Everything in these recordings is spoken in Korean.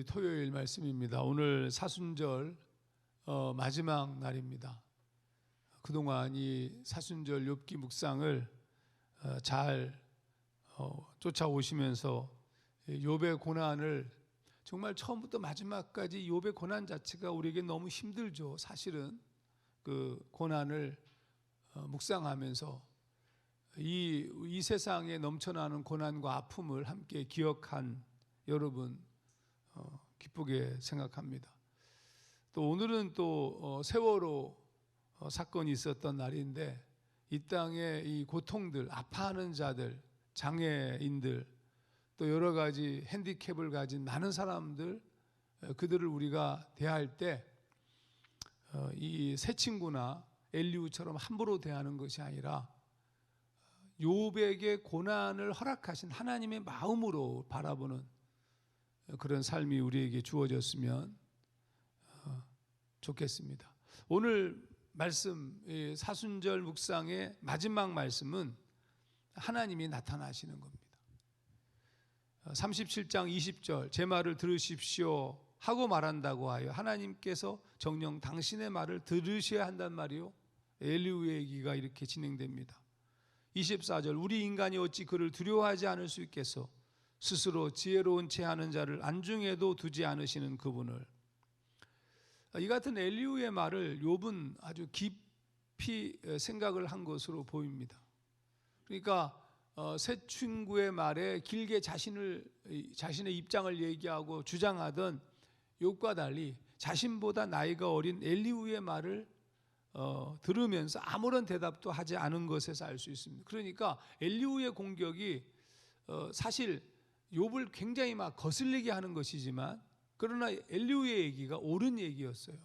우리 토요일 말씀입니다. 오늘 사순절 마지막 날입니다. 그동안 이 사순절 욥기 묵상을 잘 쫓아오시면서 욥의 고난을 정말 처음부터 마지막까지 욥의 고난 자체가 우리에게 너무 힘들죠. 사실은 그 고난을 묵상하면서 이 세상에 넘쳐나는 고난과 아픔을 함께 기억한 여러분 기쁘게 생각합니다. 또 오늘은 또 세월호 사건이 있었던 날인데 이 땅의 이 고통들, 아파하는 자들, 장애인들, 또 여러 가지 핸디캡을 가진 많은 사람들, 그들을 우리가 대할 때 이 새 친구나 엘리후처럼 함부로 대하는 것이 아니라 욥에게 고난을 허락하신 하나님의 마음으로 바라보는 그런 삶이 우리에게 주어졌으면 좋겠습니다. 오늘 말씀, 사순절 묵상의 마지막 말씀은 하나님이 나타나시는 겁니다. 37장 20절 제 말을 들으십시오 하고 말한다고 하여 하나님께서 정녕 당신의 말을 들으셔야 한단 말이요. 엘리후의 얘기가 이렇게 진행됩니다. 24절 우리 인간이 어찌 그를 두려워하지 않을 수 있겠소. 스스로 지혜로운 채 하는 자를 안중에도 두지 않으시는 그분을. 이 같은 엘리후의 말을 욥은 아주 깊이 생각을 한 것으로 보입니다. 그러니까 새 친구의 말에 길게 자신의 입장을 얘기하고 주장하던 욥과 달리 자신보다 나이가 어린 엘리후의 말을 들으면서 아무런 대답도 하지 않은 것에서 알 수 있습니다. 그러니까 엘리후의 공격이 사실 욥을 굉장히 막 거슬리게 하는 것이지만 그러나 엘리후의 얘기가 옳은 얘기였어요.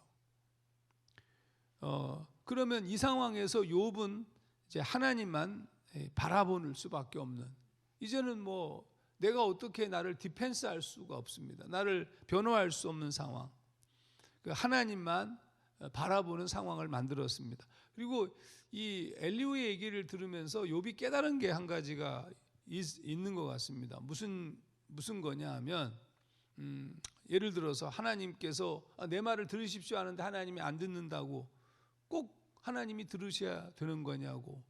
그러면 이 상황에서 욥은 이제 하나님만 바라볼 수밖에 없는, 이제는 뭐 내가 어떻게 나를 디펜스할 수가 없습니다. 나를 변호할 수 없는 상황, 그 하나님만 바라보는 상황을 만들었습니다. 그리고 이 엘리후의 얘기를 들으면서 욥이 깨달은 게 한 가지가 있는 것 같습니다. 무슨 거냐 하면 예를 들어서 하나님께서 내 말을 들으십시오 하는데 하나님이 안 듣는다고 꼭 하나님이 들으셔야 되는 거냐고,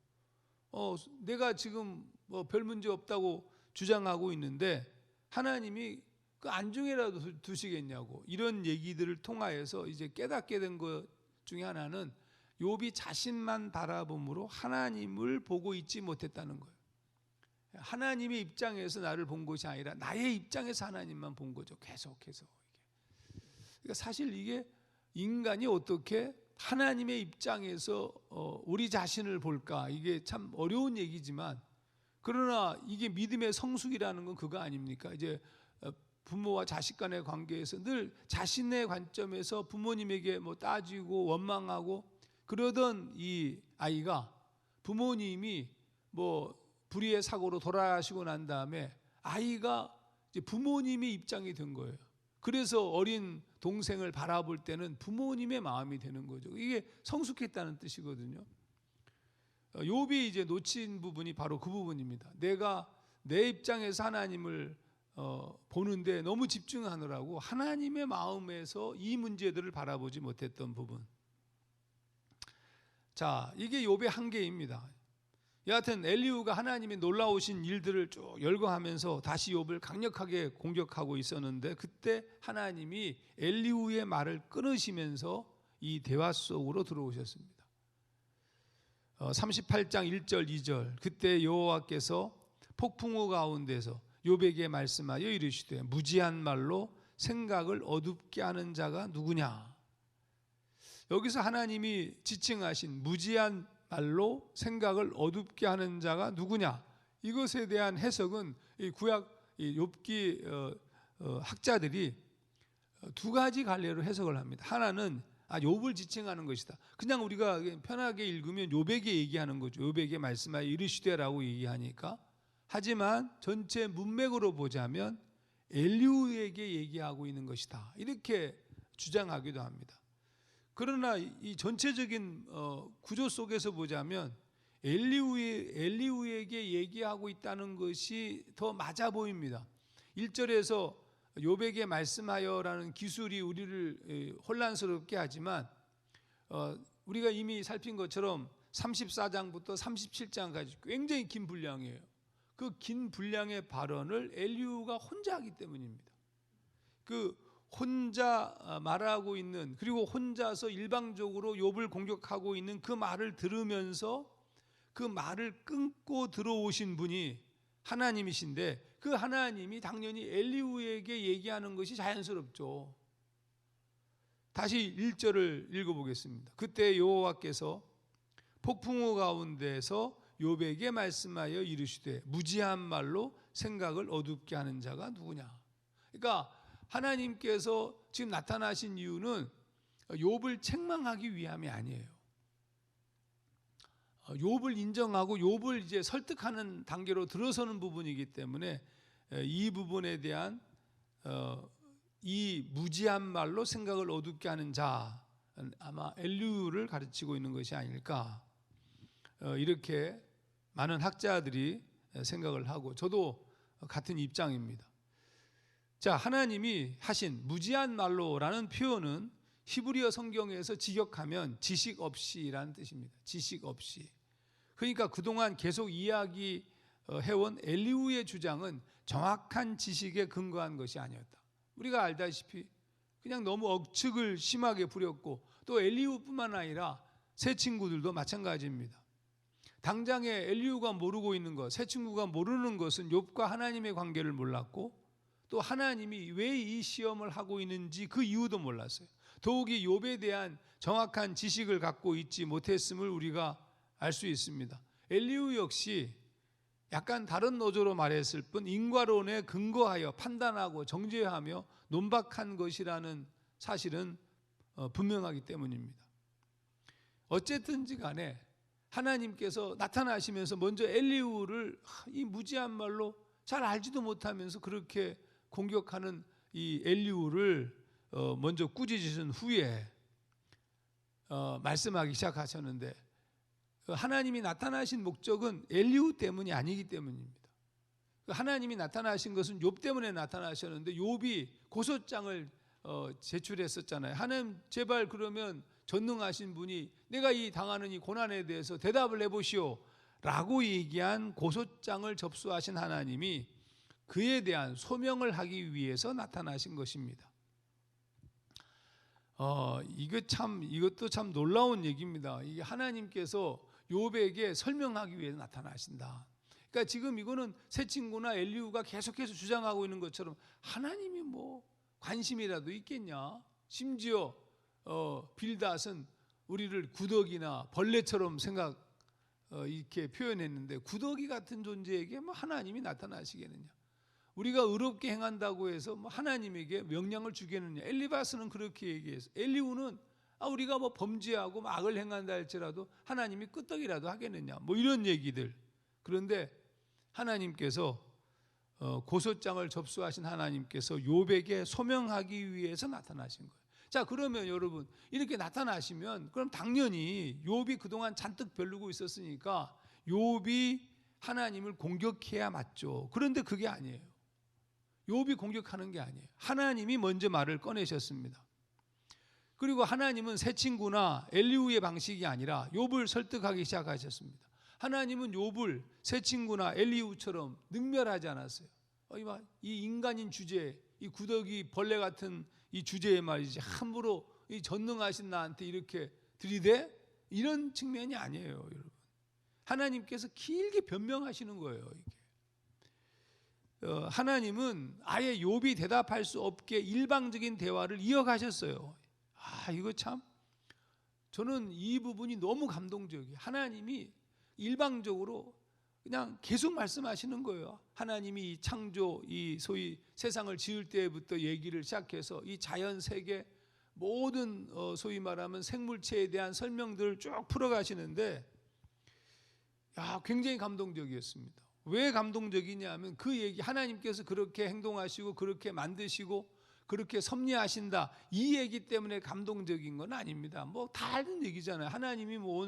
내가 지금 뭐 별 문제 없다고 주장하고 있는데 하나님이 그 안중에라도 두시겠냐고, 이런 얘기들을 통하여서 이제 깨닫게 된 것 중에 하나는 욥이 자신만 바라봄으로 하나님을 보고 있지 못했다는 거예요. 하나님의 입장에서 나를 본 것이 아니라 나의 입장에서 하나님만 본 거죠. 계속해서 이게. 그러니까 사실 이게 인간이 어떻게 하나님의 입장에서 우리 자신을 볼까, 이게 참 어려운 얘기지만 그러나 이게 믿음의 성숙이라는 건 그거 아닙니까? 이제 부모와 자식 간의 관계에서 늘 자신의 관점에서 부모님에게 뭐 따지고 원망하고 그러던 이 아이가 부모님이 뭐 불의의 사고로 돌아가시고 난 다음에 아이가 이제 부모님의 입장이 된 거예요. 그래서 어린 동생을 바라볼 때는 부모님의 마음이 되는 거죠. 이게 성숙했다는 뜻이거든요. 욥이 이제 놓친 부분이 바로 그 부분입니다. 내가 내 입장에서 하나님을 보는데 너무 집중하느라고 하나님의 마음에서 이 문제들을 바라보지 못했던 부분. 자, 이게 욥의 한계입니다. 여하튼 엘리후가 하나님의 놀라우신 일들을 쭉 열거하면서 다시 욥을 강력하게 공격하고 있었는데 그때 하나님이 엘리후의 말을 끊으시면서 이 대화 속으로 들어오셨습니다. 38장 1절 2절 그때 여호와께서 폭풍우 가운데서 욥에게 말씀하여 이르시되 무지한 말로 생각을 어둡게 하는 자가 누구냐. 여기서 하나님이 지칭하신 무지한 말로 생각을 어둡게 하는 자가 누구냐, 이것에 대한 해석은 이 구약 욥기 학자들이 두 가지 갈래로 해석을 합니다. 하나는 욥을 지칭하는 것이다. 그냥 우리가 편하게 읽으면 욥에게 얘기하는 거죠. 욥에게 말씀하여 이르시되라고 얘기하니까. 하지만 전체 문맥으로 보자면 엘리후에게 얘기하고 있는 것이다, 이렇게 주장하기도 합니다. 그러나 이 전체적인 구조 속에서 보자면 엘리후에게 얘기하고 있다는 것이 더 맞아 보입니다. 1절에서 욥에게 말씀하여라는 기술이 우리를 혼란스럽게 하지만 우리가 이미 살핀 것처럼 34장부터 37장까지 굉장히 긴 분량이에요. 그 긴 분량의 발언을 엘리후가 혼자 하기 때문입니다. 그 혼자 말하고 있는, 그리고 혼자서 일방적으로 욥을 공격하고 있는 그 말을 들으면서 그 말을 끊고 들어오신 분이 하나님이신데, 그 하나님이 당연히 엘리후에게 얘기하는 것이 자연스럽죠. 다시 1절을 읽어보겠습니다. 그때 여호와께서 폭풍우 가운데서 욥에게 말씀하여 이르시되 무지한 말로 생각을 어둡게 하는 자가 누구냐. 그러니까 하나님께서 지금 나타나신 이유는 욥을 책망하기 위함이 아니에요. 욥을 인정하고 욥을 이제 설득하는 단계로 들어서는 부분이기 때문에 이 부분에 대한 이 무지한 말로 생각을 어둡게 하는 자, 아마 엘리후를 가르치고 있는 것이 아닐까, 이렇게 많은 학자들이 생각을 하고 저도 같은 입장입니다. 자, 하나님이 하신 무지한 말로라는 표현은 히브리어 성경에서 직역하면 지식 없이라는 뜻입니다. 지식 없이. 그러니까 그동안 계속 이야기해온 엘리후의 주장은 정확한 지식에 근거한 것이 아니었다. 우리가 알다시피 그냥 너무 억측을 심하게 부렸고, 또 엘리후뿐만 아니라 새 친구들도 마찬가지입니다. 당장에 엘리후가 모르고 있는 것, 새 친구가 모르는 것은 욥과 하나님의 관계를 몰랐고, 또 하나님이 왜 이 시험을 하고 있는지 그 이유도 몰랐어요. 더욱이 욥에 대한 정확한 지식을 갖고 있지 못했음을 우리가 알 수 있습니다. 엘리후 역시 약간 다른 노조로 말했을 뿐 인과론에 근거하여 판단하고 정죄하며 논박한 것이라는 사실은 분명하기 때문입니다. 어쨌든지 간에 하나님께서 나타나시면서 먼저 엘리후를 이 무지한 말로 잘 알지도 못하면서 그렇게 공격하는 이 엘리후를 먼저 꾸짖으신 후에 말씀하기 시작하셨는데, 하나님이 나타나신 목적은 엘리후 때문이 아니기 때문입니다. 하나님이 나타나신 것은 욥 때문에 나타나셨는데, 욥이 고소장을 제출했었잖아요. 하나님 제발 그러면 전능하신 분이 내가 이 당하는 이 고난에 대해서 대답을 해보시오 라고 얘기한 고소장을 접수하신 하나님이 그에 대한 소명을 하기 위해서 나타나신 것입니다. 이것도 참 놀라운 얘기입니다. 이게 하나님께서 욥에게 설명하기 위해서 나타나신다. 그러니까 지금 이거는 새 친구나 엘리후가 계속해서 주장하고 있는 것처럼 하나님이 뭐 관심이라도 있겠냐. 심지어 빌닷은 우리를 구더기나 벌레처럼 이렇게 표현했는데, 구더기 같은 존재에게 뭐 하나님이 나타나시겠느냐. 우리가 의롭게 행한다고 해서 뭐 하나님에게 명령을 주겠느냐. 엘리바스는 그렇게 얘기해서, 엘리후는 우리가 뭐 범죄하고 뭐 악을 행한다 할지라도 하나님이 끄떡이라도 하겠느냐, 뭐 이런 얘기들. 그런데 하나님께서 고소장을 접수하신 하나님께서 욥에게 소명하기 위해서 나타나신 거예요. 자, 그러면 여러분 이렇게 나타나시면 그럼 당연히 욥이 그동안 잔뜩 벼르고 있었으니까 욥이 하나님을 공격해야 맞죠. 그런데 그게 아니에요. 욥이 공격하는 게 아니에요. 하나님이 먼저 말을 꺼내셨습니다. 그리고 하나님은 새 친구나 엘리후의 방식이 아니라 욥을 설득하기 시작하셨습니다. 하나님은 욥을 새 친구나 엘리후처럼 능멸하지 않았어요. 이 인간인 주제, 이 구더기 벌레 같은 이 주제에 말이지 함부로 이 전능하신 나한테 이렇게 들이대? 이런 측면이 아니에요, 여러분. 하나님께서 길게 변명하시는 거예요, 이게. 하나님은 아예 욥이 대답할 수 없게 일방적인 대화를 이어가셨어요. 이거 참 저는 이 부분이 너무 감동적이에요. 하나님이 일방적으로 그냥 계속 말씀하시는 거예요. 하나님이 이 창조, 이 소위 세상을 지을 때부터 얘기를 시작해서 이 자연 세계 모든 소위 말하면 생물체에 대한 설명들을 쭉 풀어가시는데, 굉장히 감동적이었습니다. 왜 감동적이냐면 그 얘기, 하나님께서 그렇게 행동하시고 그렇게 만드시고 그렇게 섭리하신다, 이 얘기 때문에 감동적인 건 아닙니다. 뭐 다 아는 얘기잖아요. 하나님이 뭐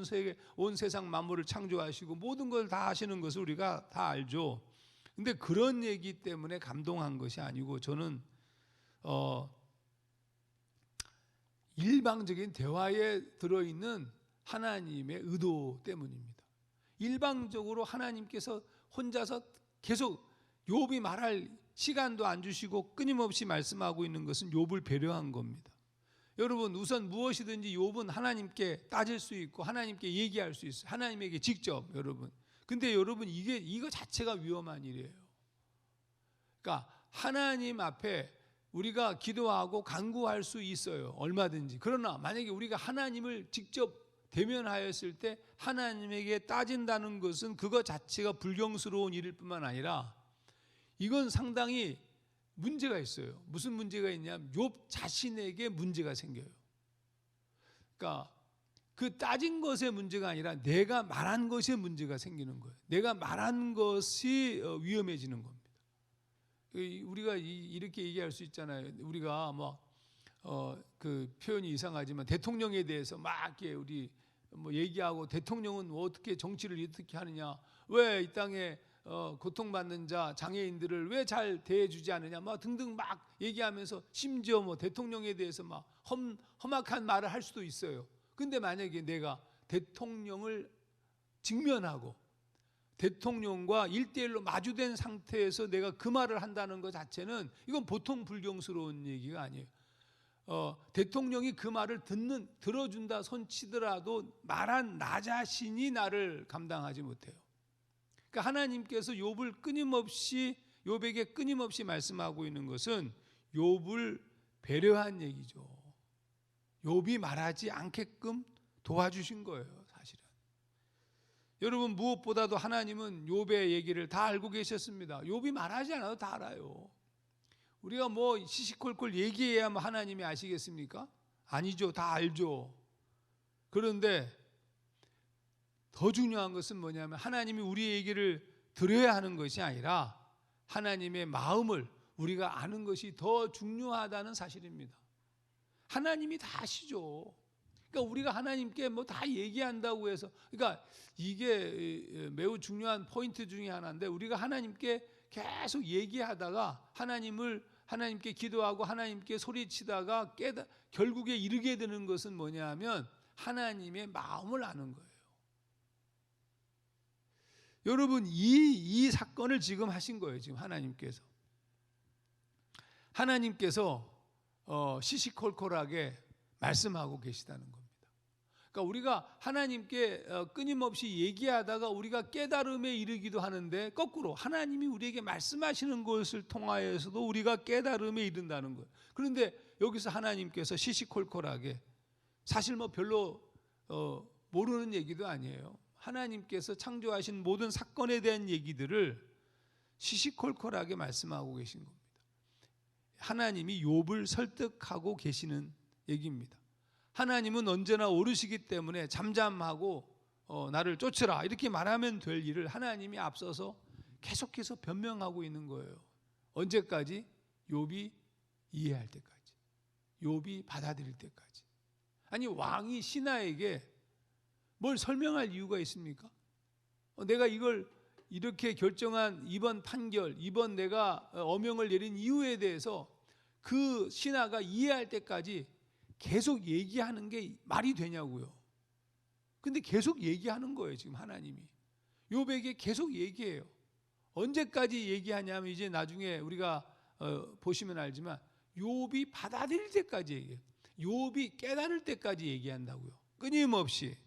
온 세상 만물을 창조하시고 모든 걸 다 하시는 것을 우리가 다 알죠. 근데 그런 얘기 때문에 감동한 것이 아니고, 저는 일방적인 대화에 들어있는 하나님의 의도 때문입니다. 일방적으로 하나님께서 혼자서 계속 욥이 말할 시간도 안 주시고 끊임없이 말씀하고 있는 것은 욥을 배려한 겁니다. 여러분, 우선 무엇이든지 욥은 하나님께 따질 수 있고 하나님께 얘기할 수 있어요. 하나님에게 직접. 여러분, 근데 여러분, 이거 자체가 위험한 일이에요. 그러니까 하나님 앞에 우리가 기도하고 간구할 수 있어요, 얼마든지. 그러나 만약에 우리가 하나님을 직접 대면하였을 때 하나님에게 따진다는 것은 그것 자체가 불경스러운 일일 뿐만 아니라 이건 상당히 문제가 있어요. 무슨 문제가 있냐면 욥 자신에게 문제가 생겨요. 그러니까 그 따진 것의 문제가 아니라 내가 말한 것에 문제가 생기는 거예요. 내가 말한 것이 위험해지는 겁니다. 우리가 이렇게 얘기할 수 있잖아요. 우리가 그 표현이 이상하지만 대통령에 대해서 막 이렇게 우리 얘기하고, 대통령은 어떻게 정치를 어떻게 하느냐, 왜 이 땅에 고통받는 자, 장애인들을 왜 잘 대해주지 않느냐, 등등 막 얘기하면서 심지어 대통령에 대해서 험악한 말을 할 수도 있어요. 근데 만약에 내가 대통령을 직면하고 대통령과 1대1로 마주된 상태에서 내가 그 말을 한다는 것 자체는 이건 보통 불경스러운 얘기가 아니에요. 대통령이 그 말을 들어준다 손치더라도 말한 나 자신이 나를 감당하지 못해요. 그러니까 하나님께서 욥에게 끊임없이 말씀하고 있는 것은 욥을 배려한 얘기죠. 욥이 말하지 않게끔 도와주신 거예요, 사실은. 여러분, 무엇보다도 하나님은 욥의 얘기를 다 알고 계셨습니다. 욥이 말하지 않아도 다 알아요. 우리가 시시콜콜 얘기해야만 하나님이 아시겠습니까? 아니죠. 다 알죠. 그런데 더 중요한 것은 뭐냐면 하나님이 우리의 얘기를 들어야 하는 것이 아니라 하나님의 마음을 우리가 아는 것이 더 중요하다는 사실입니다. 하나님이 다 아시죠. 그러니까 우리가 하나님께 다 얘기한다고 해서, 그러니까 이게 매우 중요한 포인트 중에 하나인데, 우리가 하나님께 계속 얘기하다가 하나님께 기도하고 하나님께 소리치다가 결국에 이르게 되는 것은 뭐냐면 하나님의 마음을 아는 거예요. 여러분, 이 사건을 지금 하신 거예요. 지금 하나님께서 시시콜콜하게 말씀하고 계시다는 겁니다. 그러니까 우리가 하나님께 끊임없이 얘기하다가 우리가 깨달음에 이르기도 하는데, 거꾸로 하나님이 우리에게 말씀하시는 것을 통하여서도 우리가 깨달음에 이른다는 거예요. 그런데 여기서 하나님께서 시시콜콜하게, 사실 별로 모르는 얘기도 아니에요. 하나님께서 창조하신 모든 사건에 대한 얘기들을 시시콜콜하게 말씀하고 계신 겁니다. 하나님이 욥을 설득하고 계시는 얘기입니다. 하나님은 언제나 오르시기 때문에 잠잠하고 나를 쫓으라 이렇게 말하면 될 일을 하나님이 앞서서 계속해서 변명하고 있는 거예요. 언제까지? 욥이 이해할 때까지, 욥이 받아들일 때까지. 아니, 왕이 신하에게 뭘 설명할 이유가 있습니까? 내가 이걸 이렇게 결정한 이번 판결, 이번 내가 어명을 내린 이유에 대해서 그 신하가 이해할 때까지 계속 얘기하는 게 말이 되냐고요. 근데 계속 얘기하는 거예요. 지금 하나님이 욥에게 계속 얘기해요. 언제까지 얘기하냐면, 이제 나중에 우리가 보시면 알지만 욥이 받아들일 때까지 얘기해요. 욥이 깨달을 때까지 얘기한다고요. 끊임없이.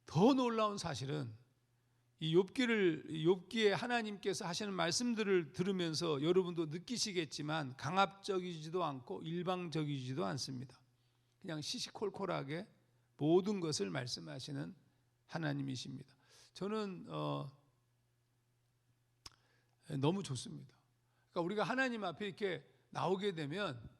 더 놀라운 사실은 이 욥기에 하나님께서 하시는 말씀들을 들으면서 여러분도 느끼시겠지만 강압적이지도 않고 일방적이지도 않습니다. 그냥 시시콜콜하게 모든 것을 말씀하시는 하나님이십니다. 저는 너무 좋습니다. 그러니까 우리가 하나님 앞에 이렇게 나오게 되면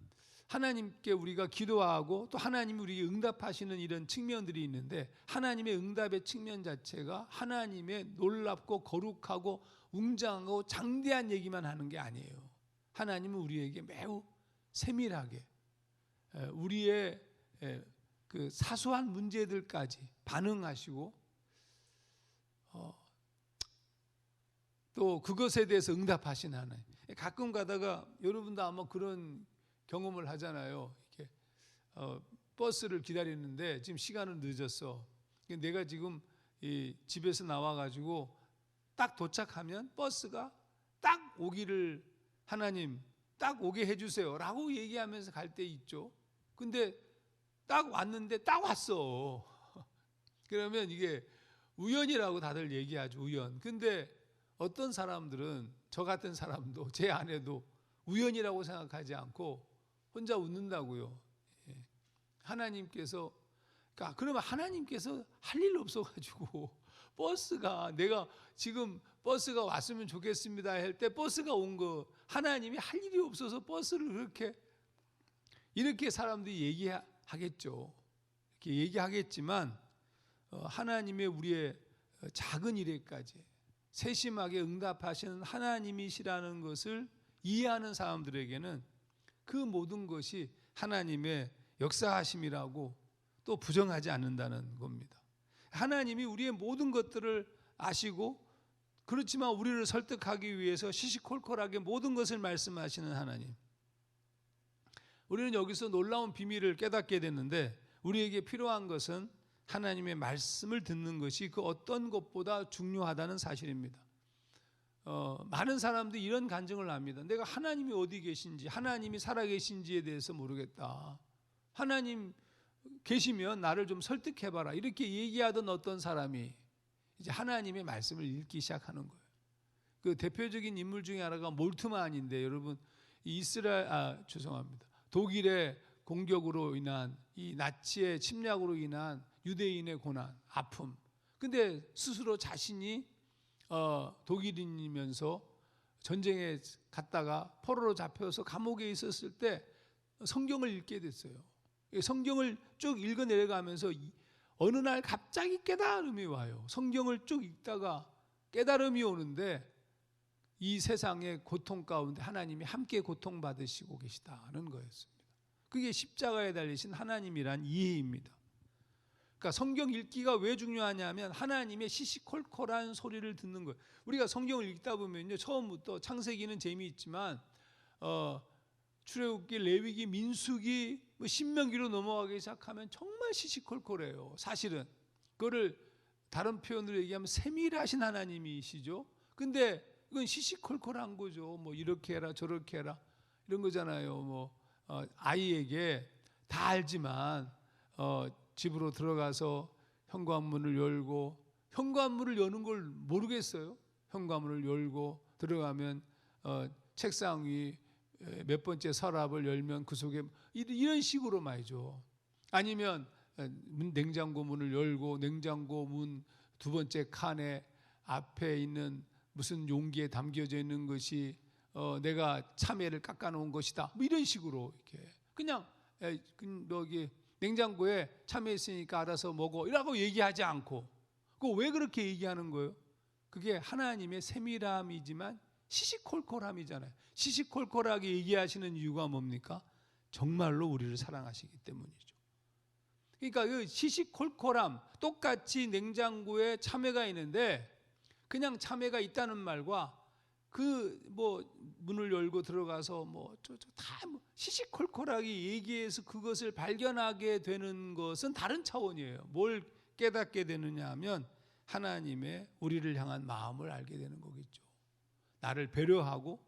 하나님께 우리가 기도하고 또 하나님이 우리에게 응답하시는 이런 측면들이 있는데, 하나님의 응답의 측면 자체가 하나님의 놀랍고 거룩하고 웅장하고 장대한 얘기만 하는 게 아니에요. 하나님은 우리에게 매우 세밀하게 우리의 그 사소한 문제들까지 반응하시고 또 그것에 대해서 응답하시는 하나님. 가끔 가다가 여러분도 아마 그런 경험을 하잖아요. 이렇게 버스를 기다리는데 지금 시간은 늦었어. 내가 지금 이 집에서 나와가지고 딱 도착하면 버스가 딱 오기를 하나님 딱 오게 해주세요 라고 얘기하면서 갈 때 있죠. 근데 딱 왔는데 딱 왔어. 그러면 이게 우연이라고 다들 얘기하죠. 우연. 근데 어떤 사람들은, 저 같은 사람도, 제 아내도 우연이라고 생각하지 않고 혼자 웃는다고요. 하나님께서, 그러면 하나님께서 할 일 없어가지고 버스가, 내가 지금 버스가 왔으면 좋겠습니다 할 때 버스가 온 거, 하나님이 할 일이 없어서 버스를 이렇게 사람들이 얘기하겠죠. 이렇게 얘기하겠지만 하나님의 우리의 작은 일에까지 세심하게 응답하시는 하나님이시라는 것을 이해하는 사람들에게는 그 모든 것이 하나님의 역사하심이라고 또 부정하지 않는다는 겁니다. 하나님이 우리의 모든 것들을 아시고, 그렇지만 우리를 설득하기 위해서 시시콜콜하게 모든 것을 말씀하시는 하나님. 우리는 여기서 놀라운 비밀을 깨닫게 됐는데, 우리에게 필요한 것은 하나님의 말씀을 듣는 것이 그 어떤 것보다 중요하다는 사실입니다. 많은 사람들이 이런 간증을 합니다. 내가 하나님이 어디 계신지, 하나님이 살아계신지에 대해서 모르겠다. 하나님 계시면 나를 좀 설득해봐라. 이렇게 얘기하던 어떤 사람이 이제 하나님의 말씀을 읽기 시작하는 거예요. 그 대표적인 인물 중에 하나가 몰트만인데, 여러분, 독일의 공격으로 인한, 이 나치의 침략으로 인한 유대인의 고난, 아픔. 근데 스스로 자신이 독일인이면서 전쟁에 갔다가 포로로 잡혀서 감옥에 있었을 때 성경을 읽게 됐어요. 성경을 쭉 읽어 내려가면서 어느 날 갑자기 깨달음이 와요. 성경을 쭉 읽다가 깨달음이 오는데 이 세상의 고통 가운데 하나님이 함께 고통받으시고 계시다는 거였습니다. 그게 십자가에 달리신 하나님이란 이해입니다. 그러니까 성경 읽기가 왜 중요하냐면 하나님의 시시콜콜한 소리를 듣는 거예요. 우리가 성경을 읽다 보면요, 처음부터 창세기는 재미있지만 출애굽기, 레위기, 민수기, 신명기로 넘어가기 시작하면 정말 시시콜콜해요. 사실은 그거를 다른 표현으로 얘기하면 세밀하신 하나님이시죠. 근데 이건 시시콜콜한 거죠. 뭐 이렇게 해라 저렇게 해라 이런 거잖아요. 아이에게 다 알지만 집으로 들어가서 현관문을 열고, 현관문을 여는 걸 모르겠어요. 현관문을 열고 들어가면 책상 위 몇 번째 서랍을 열면 그 속에 이런 식으로 말이죠. 아니면 냉장고 문을 열고 냉장고 문 두 번째 칸에 앞에 있는 무슨 용기에 담겨져 있는 것이 내가 참외를 깎아 놓은 것이다. 뭐 이런 식으로 이렇게 그냥 여기 냉장고에 참외 있으니까 알아서 먹어 이라고 얘기하지 않고, 그거 왜 그렇게 얘기하는 거예요? 그게 하나님의 세밀함이지만 시시콜콜함이잖아요. 시시콜콜하게 얘기하시는 이유가 뭡니까? 정말로 우리를 사랑하시기 때문이죠. 그러니까 그 시시콜콜함, 똑같이 냉장고에 참외가 있는데 그냥 참외가 있다는 말과 그 문을 열고 들어가서 다 시시콜콜하게 얘기해서 그것을 발견하게 되는 것은 다른 차원이에요. 뭘 깨닫게 되느냐 하면 하나님의 우리를 향한 마음을 알게 되는 거겠죠. 나를 배려하고.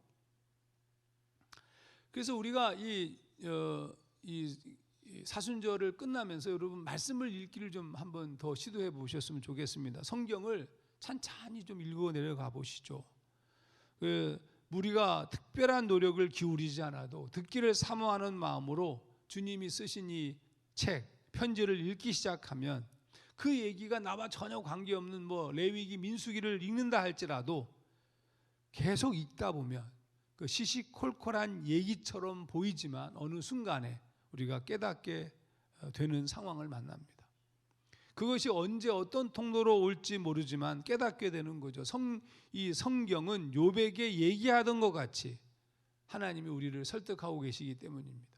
그래서 우리가 이 사순절을 끝나면서 여러분 말씀을 읽기를 좀 한번 더 시도해 보셨으면 좋겠습니다. 성경을 찬찬히 좀 읽어 내려가 보시죠. 우리가 특별한 노력을 기울이지 않아도 듣기를 사모하는 마음으로 주님이 쓰신 이 책, 편지를 읽기 시작하면 그 얘기가 나와 전혀 관계없는 레위기, 민수기를 읽는다 할지라도 계속 읽다 보면 그 시시콜콜한 얘기처럼 보이지만 어느 순간에 우리가 깨닫게 되는 상황을 만납니다. 그것이 언제 어떤 통로로 올지 모르지만 깨닫게 되는 거죠. 이 성경은 욥에게 얘기하던 것 같이 하나님이 우리를 설득하고 계시기 때문입니다.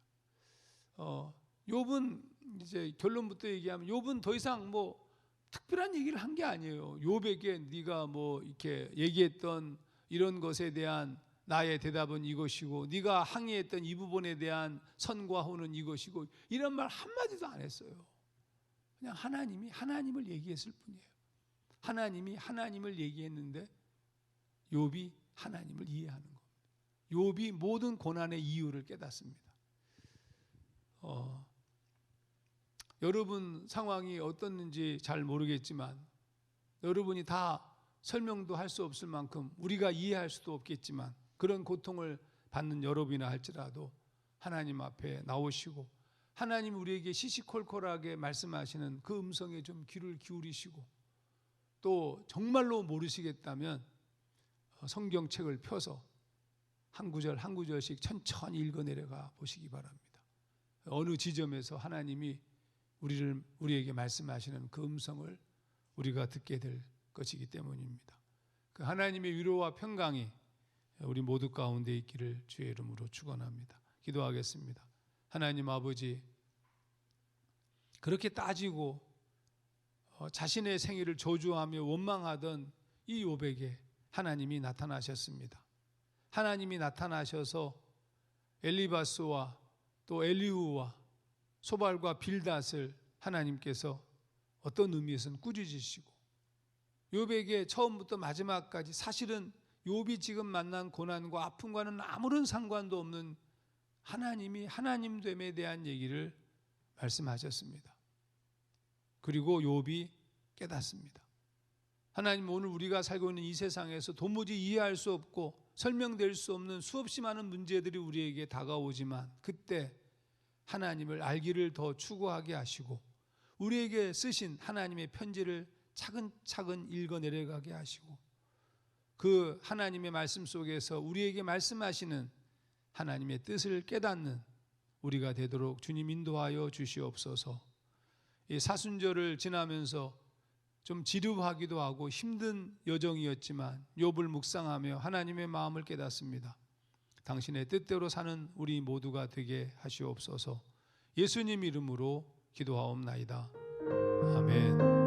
욥은 이제 결론부터 얘기하면 욥은 더 이상 특별한 얘기를 한 게 아니에요. 욥에게 네가 이렇게 얘기했던 이런 것에 대한 나의 대답은 이것이고 네가 항의했던 이 부분에 대한 선과 호는 이것이고 이런 말 한마디도 안 했어요. 그냥 하나님이 하나님을 얘기했을 뿐이에요. 하나님이 하나님을 얘기했는데 욥이 하나님을 이해하는 겁니다. 욥이 모든 고난의 이유를 깨닫습니다. 여러분 상황이 어떻는지 잘 모르겠지만 여러분이 다 설명도 할 수 없을 만큼 우리가 이해할 수도 없겠지만 그런 고통을 받는 여러분이나 할지라도 하나님 앞에 나오시고 하나님 우리에게 시시콜콜하게 말씀하시는 그 음성에 좀 귀를 기울이시고 또 정말로 모르시겠다면 성경책을 펴서 한 구절 한 구절씩 천천히 읽어내려가 보시기 바랍니다. 어느 지점에서 하나님이 우리에게 말씀하시는 그 음성을 우리가 듣게 될 것이기 때문입니다. 그 하나님의 위로와 평강이 우리 모두 가운데 있기를 주의 이름으로 축원합니다. 기도하겠습니다. 하나님 아버지, 그렇게 따지고 자신의 생애를 저주하며 원망하던 이 욥에게 하나님이 나타나셨습니다. 하나님이 나타나셔서 엘리바스와 또 엘리후와 소발과 빌닷을 하나님께서 어떤 의미에서는 꾸짖으시고 욥에게 처음부터 마지막까지 사실은 욥이 지금 만난 고난과 아픔과는 아무런 상관도 없는 하나님이 하나님됨에 대한 얘기를 말씀하셨습니다. 그리고 욥이 깨닫습니다. 하나님, 오늘 우리가 살고 있는 이 세상에서 도무지 이해할 수 없고 설명될 수 없는 수없이 많은 문제들이 우리에게 다가오지만 그때 하나님을 알기를 더 추구하게 하시고 우리에게 쓰신 하나님의 편지를 차근차근 읽어내려가게 하시고 그 하나님의 말씀 속에서 우리에게 말씀하시는 하나님의 뜻을 깨닫는 우리가 되도록 주님 인도하여 주시옵소서. 이 사순절을 지나면서 좀 지루하기도 하고 힘든 여정이었지만 욥을 묵상하며 하나님의 마음을 깨닫습니다. 당신의 뜻대로 사는 우리 모두가 되게 하시옵소서. 예수님 이름으로 기도하옵나이다. 아멘.